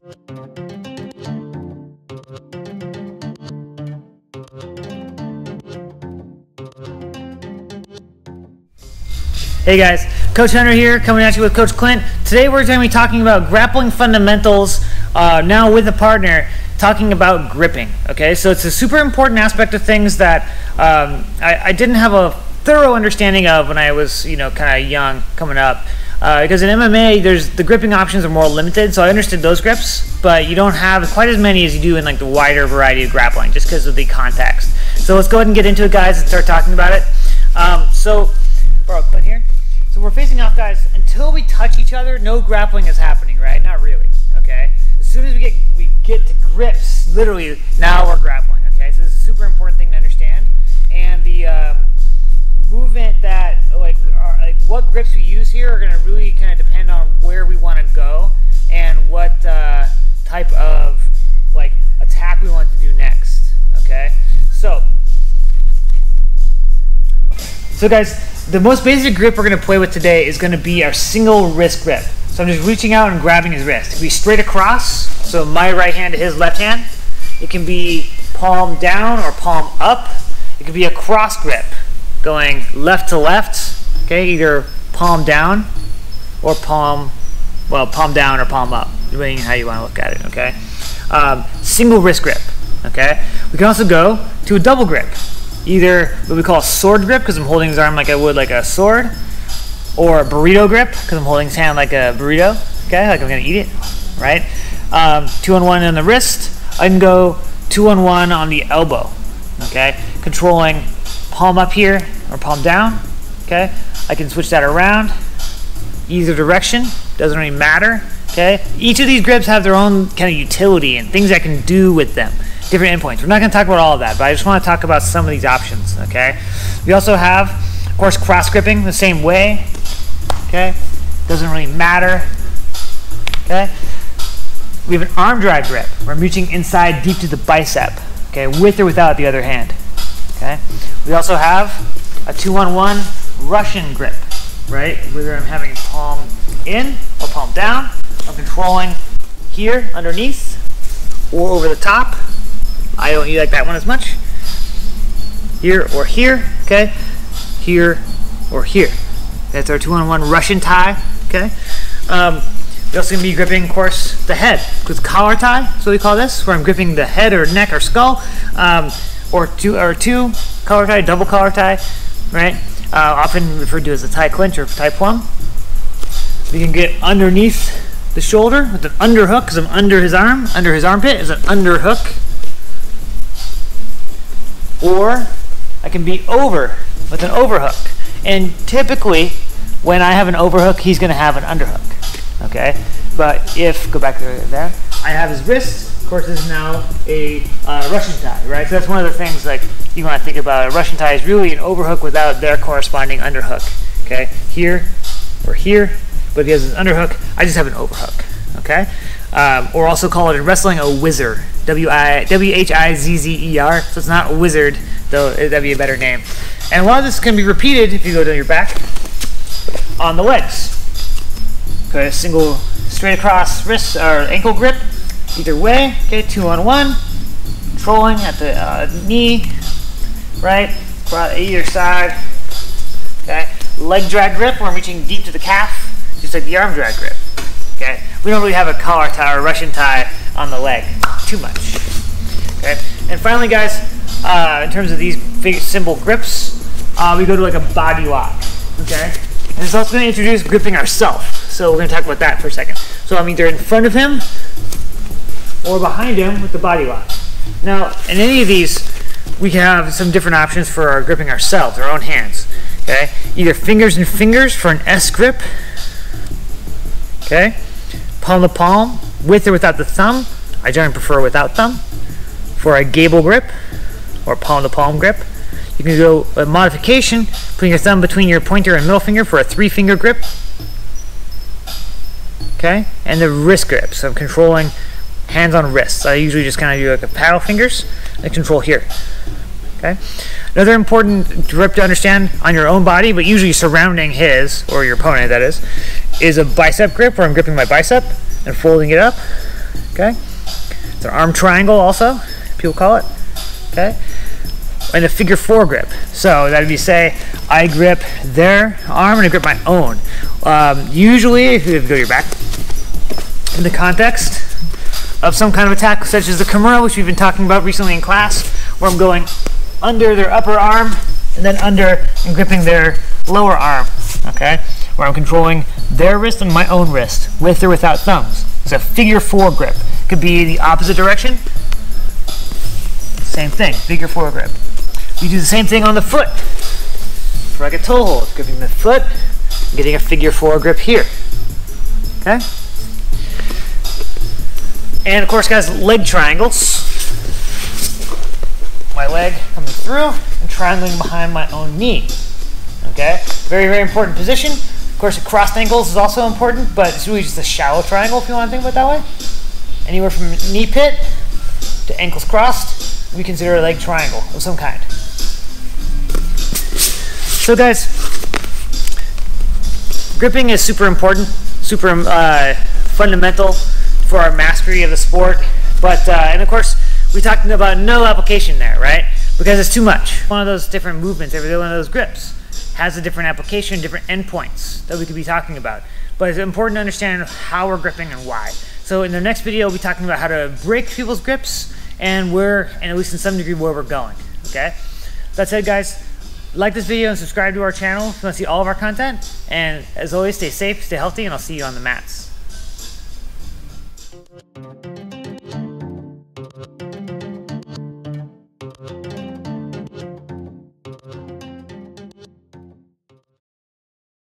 Hey guys, Coach Hunter here, coming at you with Coach Clint. Today we're going to be talking about grappling fundamentals, now with a partner, talking about gripping. Okay, so it's a super important aspect of things that I didn't have a thorough understanding of when I was, kind of young coming up. Because in MMA, the gripping options are more limited, so I understood those grips, but you don't have quite as many as you do in like the wider variety of grappling, just because of the context. So let's go ahead and get into it, guys, and start talking about it. Clint here. So we're facing off, guys. Until we touch each other, no grappling is happening, right? Not really, okay? As soon as we get to grips, literally, now we're grappling, okay? So this is a super important thing to understand. And the movement that, what grips we use here are going to really kind of depend on where we want to go and what type of, attack we want to do next, okay? So guys, the most basic grip we're going to play with today is going to be our single wrist grip. So I'm just reaching out and grabbing his wrist. It can be straight across, so my right hand to his left hand. It can be palm down or palm up. It can be a cross grip, going left to left, okay, either palm down or palm down or palm up, depending on how you want to look at it, okay? Single wrist grip, okay? We can also go to a double grip. Either what we call a sword grip, because I'm holding his arm like I would like a sword, or a burrito grip, because I'm holding his hand like a burrito, okay, like I'm going to eat it, right? 2-on-1 on the wrist. I can go 2-on-1 on the elbow, okay? Controlling palm up here or palm down, okay? I can switch that around, either direction, doesn't really matter, okay? Each of these grips have their own kind of utility and things I can do with them. Different endpoints. We're not going to talk about all of that, but I just want to talk about some of these options, okay? We also have, of course, cross gripping the same way, okay? Doesn't really matter, okay? We have an arm drag grip. We're reaching inside deep to the bicep, okay, with or without the other hand, okay? We also have a 2-on-1 Russian grip, right? Whether I'm having palm in or palm down, I'm controlling here underneath or over the top. I don't like that one as much. Here or here, okay? Here or here. That's our 2-on-1 Russian tie, okay? We're also going to be gripping, of course, the head with collar tie. That's what we call this, where I'm gripping the head or neck or skull, or two collar tie, double collar tie, right? Often referred to as a tie clinch or tie plum. We can get underneath the shoulder with an underhook, because I'm under his arm. Under his armpit is an underhook. Or I can be over with an overhook. And typically, when I have an overhook, he's going to have an underhook. Okay? But go back to there, I have his wrist. Of course, this is now a Russian tie, right? So that's one of the things you want to think about. A Russian tie is really an overhook without their corresponding underhook. Okay? Here or here. But if he has an underhook, I just have an overhook. Okay? Or also call it in wrestling a whizzer. W-H-I-Z-Z-E-R. So it's not a wizard, though that'd be a better name. And a lot of this can be repeated if you go to your back on the legs. Okay, single straight across wrist or ankle grip, either way. Okay, 2-on-1, controlling at the knee, right? Either side. Okay, leg drag grip, where I'm reaching deep to the calf, just like the arm drag grip. Okay, we don't really have a collar tie or Russian tie on the leg too much. Okay, and finally, guys, in terms of these big simple grips, we go to like a body lock. Okay, and it's also going to introduce gripping ourselves. So we're going to talk about that for a second. So I'm either in front of him or behind him with the body lock. Now, in any of these, we can have some different options for our gripping ourselves, our own hands. Okay, either fingers and fingers for an S grip. Okay, palm to palm, with or without the thumb. I generally prefer without thumb. For a gable grip or palm to palm grip, you can go a modification, putting your thumb between your pointer and middle finger for a 3-finger grip. Okay, and the wrist grip. So I'm controlling hands on wrists. I usually just kind of do like a paddle fingers and control here. Okay. Another important grip to understand on your own body, but usually surrounding his, or your opponent that is a bicep grip, where I'm gripping my bicep and folding it up. Okay, it's an arm triangle also, people call it. Okay, and a figure 4 grip. So that'd be, say, I grip their arm and I grip my own. Usually, if you go to your back, in the context of some kind of attack, such as the Kimura, which we've been talking about recently in class, where I'm going under their upper arm and then under and gripping their lower arm, okay? Where I'm controlling their wrist and my own wrist, with or without thumbs. It's a figure 4 grip. Could be the opposite direction. Same thing, figure 4 grip. We do the same thing on the foot. For like a toe hold, gripping the foot, getting a figure 4 grip here, okay? And of course, guys, leg triangles. My leg coming through and triangling behind my own knee. Okay, very, very important position. Of course, crossed ankles is also important, but it's really just a shallow triangle if you want to think about it that way. Anywhere from knee pit to ankles crossed, we consider a leg triangle of some kind. So guys, gripping is super important, super fundamental for our mastery of the sport, but and of course we talked about no application there, right? Because it's too much. One of those different movements, every one of those grips has a different application, different endpoints that we could be talking about. But it's important to understand how we're gripping and why. So in the next video, we'll be talking about how to break people's grips and where, and at least in some degree, where we're going. Okay. That said, guys, like this video and subscribe to our channel if you want to see all of our content. And as always, stay safe, stay healthy, and I'll see you on the mats.